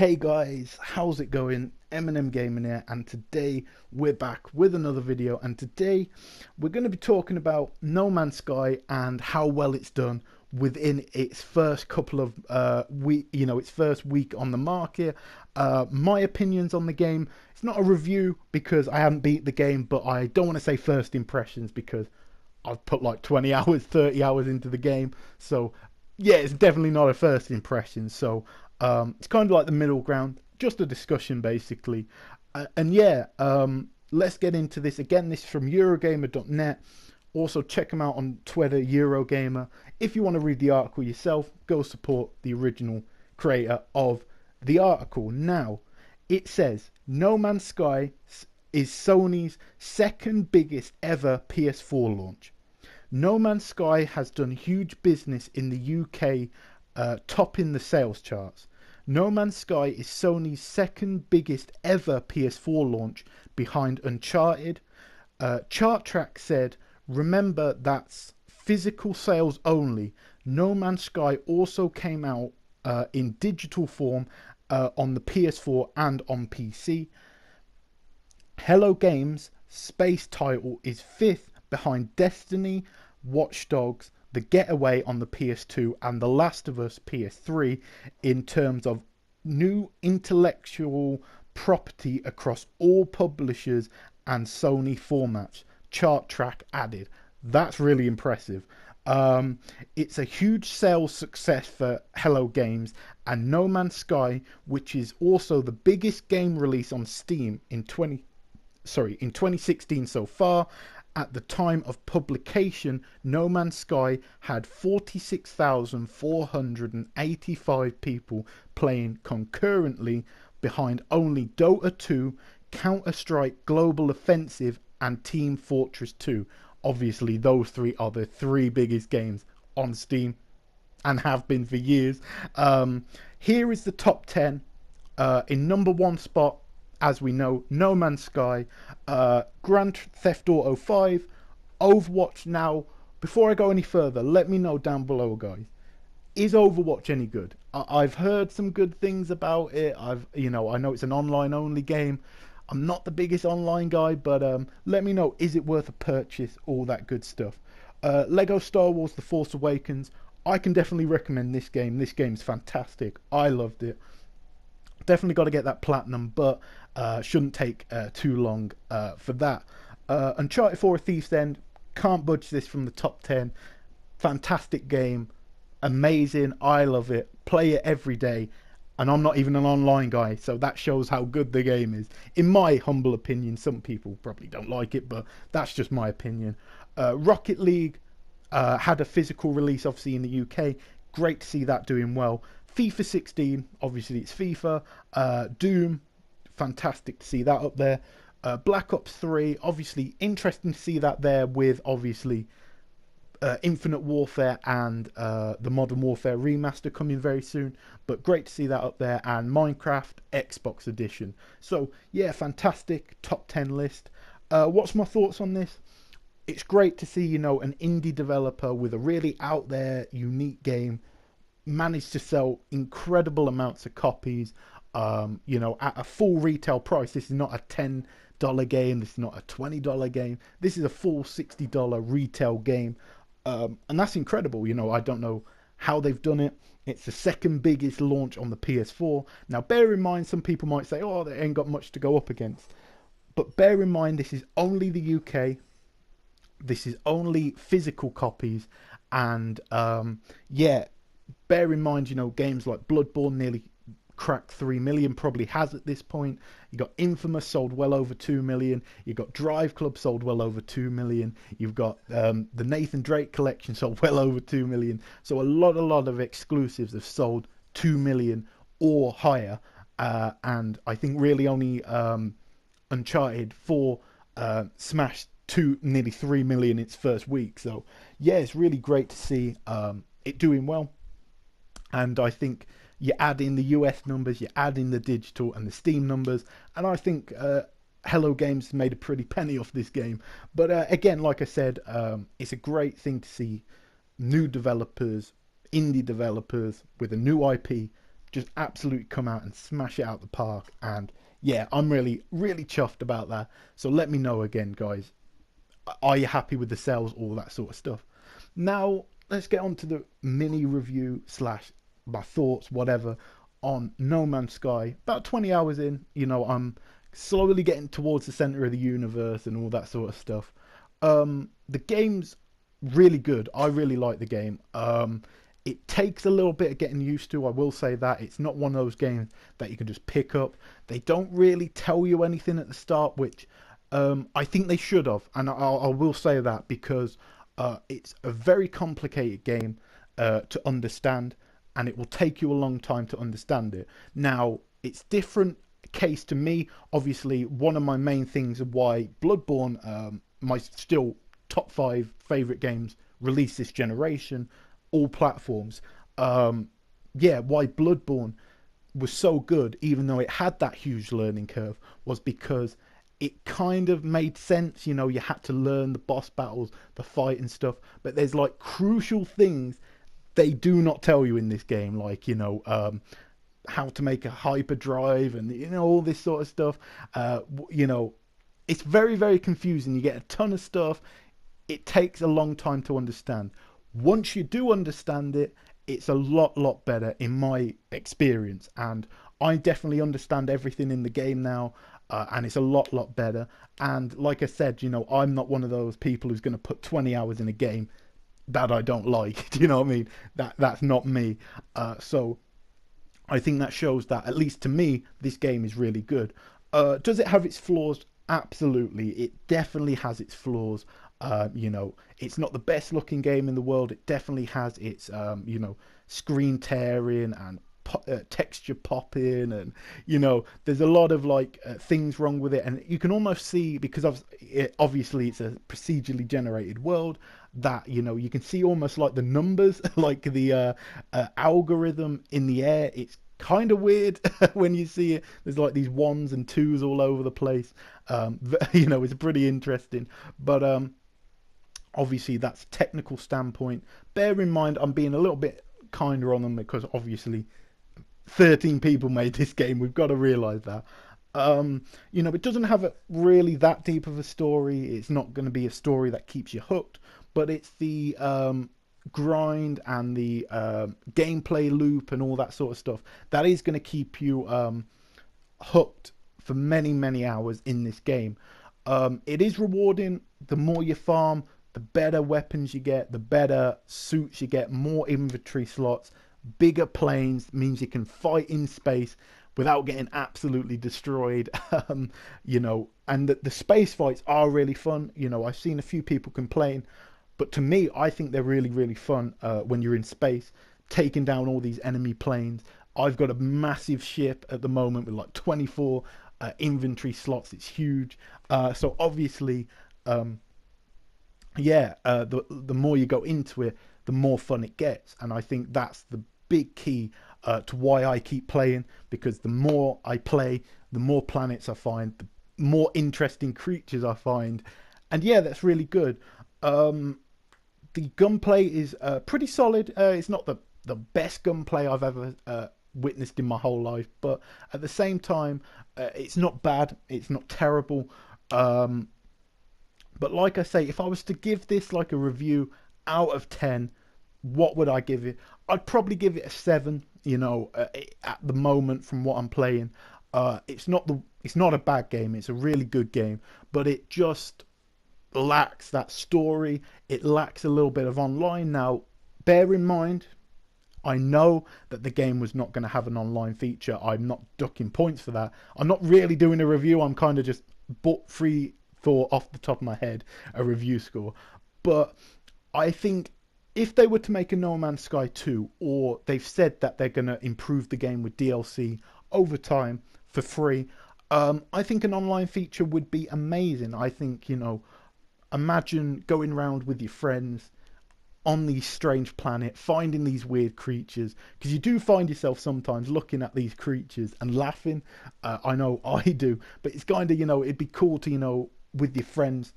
Hey guys, how's it going? Eminem Gaming here, and today we're back with another video. And today we're going to be talking about No Man's Sky and how well it's done within its first couple of its first week on the market. My opinions on the game. It's not a review because I haven't beat the game, but I don't want to say first impressions because I've put like 20 hours, 30 hours into the game. So yeah, it's definitely not a first impression. So it's kind of like the middle ground, just a discussion basically. And yeah, let's get into this. Again, this is from Eurogamer.net. Also, check them out on Twitter, Eurogamer. If you want to read the article yourself, go support the original creator of the article. Now, it says No Man's Sky is Sony's second biggest ever PS4 launch. No Man's Sky has done huge business in the UK, topping the sales charts. No Man's Sky is Sony's second biggest ever PS4 launch behind Uncharted. ChartTrack said, remember that's physical sales only. No Man's Sky also came out in digital form on the PS4 and on PC. Hello Games' space title is fifth behind Destiny, Watch Dogs, The Getaway on the PS2 and The Last of Us PS3 in terms of new intellectual property across all publishers and Sony formats, ChartTrack added. That's really impressive. It's a huge sales success for Hello Games, and No Man's Sky, which is also the biggest game release on Steam in 2016 so far. At the time of publication, No Man's Sky had 46,485 people playing concurrently behind only Dota 2, Counter-Strike Global Offensive and Team Fortress 2. Obviously, those three are the three biggest games on Steam and have been for years. Here is the top 10. In number one spot, as we know, No Man's Sky, Grand Theft Auto 5, Overwatch. Now, before I go any further, let me know down below, guys. Is Overwatch any good? I've heard some good things about it. I know it's an online only game. I'm not the biggest online guy, but let me know, is it worth a purchase? All that good stuff. Lego Star Wars The Force Awakens. I can definitely recommend this game. This game's fantastic. I loved it. Definitely got to get that platinum, but shouldn't take too long for that. Uncharted 4: A Thief's End, can't budge this from the top 10. Fantastic game, amazing. I love it. Play it every day, and I'm not even an online guy, so that shows how good the game is. In my humble opinion, some people probably don't like it, but that's just my opinion. Rocket League had a physical release, obviously in the UK. Great to see that doing well. FIFA 16, obviously it's FIFA. Doom, fantastic to see that up there. Black Ops 3, obviously interesting to see that there with obviously Infinite Warfare and the Modern Warfare remaster coming very soon. But great to see that up there. And Minecraft Xbox Edition. So yeah, fantastic top 10 list. What's my thoughts on this? It's great to see, an indie developer with a really out there, unique game managed to sell incredible amounts of copies, at a full retail price. This is not a $10 game, this is not a $20 game, this is a full $60 retail game, and that's incredible. I don't know how they've done it. It's the second biggest launch on the PS4. Now bear in mind, some people might say, oh, they ain't got much to go up against, but bear in mind, this is only the UK, this is only physical copies, and yeah, bear in mind, games like Bloodborne nearly cracked 3 million, probably has at this point. You got Infamous sold well over 2 million. You got Drive Club sold well over 2 million. You've got the Nathan Drake collection sold well over 2 million. So a lot of exclusives have sold 2 million or higher. And I think really only Uncharted 4 smashed nearly 3 million its first week. So yeah, it's really great to see it doing well. And I think you add in the US numbers, you add in the digital and the Steam numbers, and I think Hello Games made a pretty penny off this game. But again, like I said, it's a great thing to see new developers, indie developers with a new IP just absolutely come out and smash it out the park. And yeah, I'm really, really chuffed about that. So let me know again, guys. Are you happy with the sales, all that sort of stuff? Now, let's get on to the mini review slash my thoughts, whatever, on No Man's Sky. About 20 hours in, I'm slowly getting towards the center of the universe and all that sort of stuff. The game's really good. I really like the game. It takes a little bit of getting used to. I will say that it's not one of those games that you can just pick up. They don't really tell you anything at the start, which I think they should have, and I will say that because it's a very complicated game to understand, and it will take you a long time to understand it. Now, it's different case to me. Obviously, one of my main things of why Bloodborne, my still top 5 favorite games released this generation, all platforms. Why Bloodborne was so good, even though it had that huge learning curve, was because it kind of made sense. You had to learn the boss battles, the fight and stuff, but there's like crucial things they do not tell you in this game, like how to make a hyperdrive and all this sort of stuff. It's very, very confusing. You get a ton of stuff. It takes a long time to understand. Once you do understand it, it's a lot better in my experience, and I definitely understand everything in the game now. And it's a lot better. And like I said, I'm not one of those people who's going to put 20 hours in a game that I don't like. Do you know what I mean? That's not me. So I think that shows that, at least to me, this game is really good. Does it have its flaws? Absolutely. It definitely has its flaws. It's not the best looking game in the world. It definitely has its, screen tearing and texture popping, and there's a lot of things wrong with it, and you can almost see, because obviously it's a procedurally generated world, that you can see almost like the numbers like the algorithm in the air. It's kind of weird when you see it. There's like these ones and twos all over the place. It's pretty interesting, but obviously that's technical standpoint. Bear in mind, I'm being a little bit kinder on them because obviously 13 people made this game. We've got to realize that. It doesn't have really that deep of a story. It's not going to be a story that keeps you hooked, but it's the grind and the gameplay loop and all that sort of stuff that is going to keep you hooked for many hours in this game. It is rewarding. The more you farm, the better weapons you get, the better suits you get, more inventory slots. Bigger planes means you can fight in space without getting absolutely destroyed. And the space fights are really fun. I've seen a few people complain, but to me, I think they're really fun when you're in space, taking down all these enemy planes. I've got a massive ship at the moment with like 24 inventory slots. It's huge. So obviously, the more you go into it, the more fun it gets. And I think that's the big key to why I keep playing, because the more I play, the more planets I find, the more interesting creatures I find. And yeah, that's really good. The gunplay is pretty solid. It's not the best gunplay I've ever witnessed in my whole life, but at the same time, it's not bad. It's not terrible. But like I say, if I was to give this like a review out of 10, what would I give it? I'd probably give it a 7. At the moment from what I'm playing, it's not a bad game. It's a really good game, but it just lacks that story. It lacks a little bit of online. Now, bear in mind, I know that the game was not going to have an online feature. I'm not ducking points for that. I'm not really doing a review. I'm kind of just free for, off the top of my head, a review score. But I think if they were to make a No Man's Sky 2, or they've said that they're going to improve the game with DLC over time for free, I think an online feature would be amazing. I think, imagine going around with your friends on these strange planet, finding these weird creatures, because you do find yourself sometimes looking at these creatures and laughing. I know I do, but it's kind of, it'd be cool to, with your friends,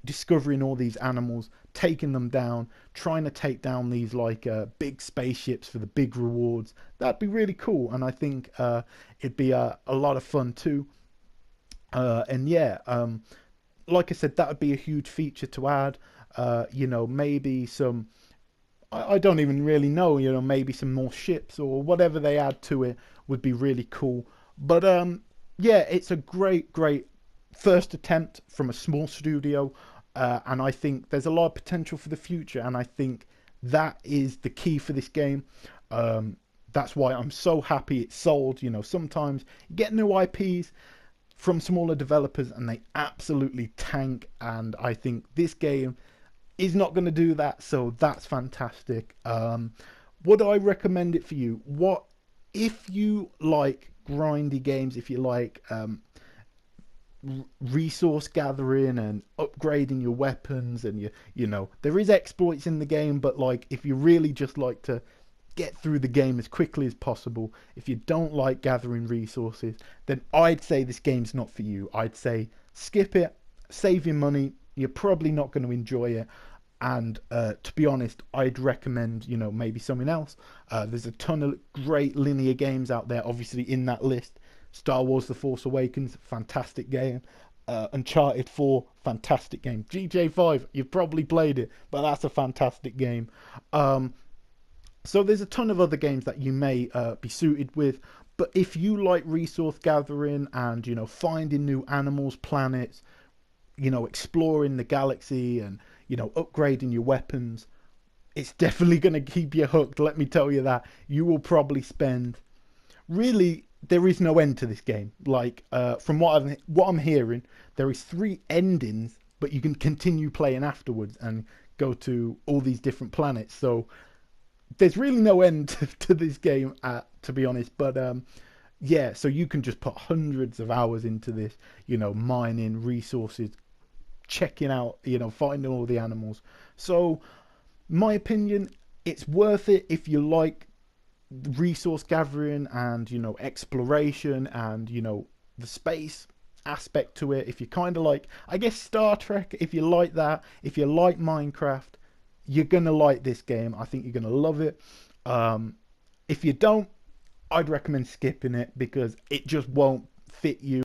discovering all these animals, taking them down, trying to take down these like big spaceships for the big rewards. That'd be really cool, and I think it'd be a lot of fun too. And yeah, like I said, that would be a huge feature to add. You know, maybe some. I don't even really know. You know, maybe some more ships or whatever they add to it would be really cool. But yeah, it's a great first attempt from a small studio, and I think there's a lot of potential for the future. And I think that is the key for this game. That's why I'm so happy it's sold. You know, sometimes you get new IPs from smaller developers and they absolutely tank, and I think this game is not going to do that, so that's fantastic. Would I recommend it for you? What if you like grindy games, if you like resource gathering and upgrading your weapons, and you know there is exploits in the game, but like if you really just like to get through the game as quickly as possible, if you don't like gathering resources, then I'd say this game's not for you. I'd say skip it, save your money. You're probably not going to enjoy it, and to be honest, I'd recommend, you know, maybe something else. There's a ton of great linear games out there, obviously in that list. Star Wars The Force Awakens, fantastic game. Uncharted 4, fantastic game. GJ5, you've probably played it, but that's a fantastic game. So there's a ton of other games that you may be suited with, but if you like resource gathering and, you know, finding new animals, planets, you know, exploring the galaxy and, you know, upgrading your weapons, it's definitely going to keep you hooked. Let me tell you that. You will probably spend, really, there is no end to this game. Like, from what I'm hearing, there is 3 endings, but you can continue playing afterwards and go to all these different planets. So there's really no end to this game, to be honest. But yeah, so you can just put hundreds of hours into this, you know, mining resources, checking out, you know, finding all the animals. So my opinion, it's worth it if you like resource gathering and, you know, exploration and, you know, the space aspect to it. If you kind of like, I guess, Star Trek, if you like that, if you like Minecraft, you're gonna like this game. I think you're gonna love it. If you don't, I'd recommend skipping it because it just won't fit you.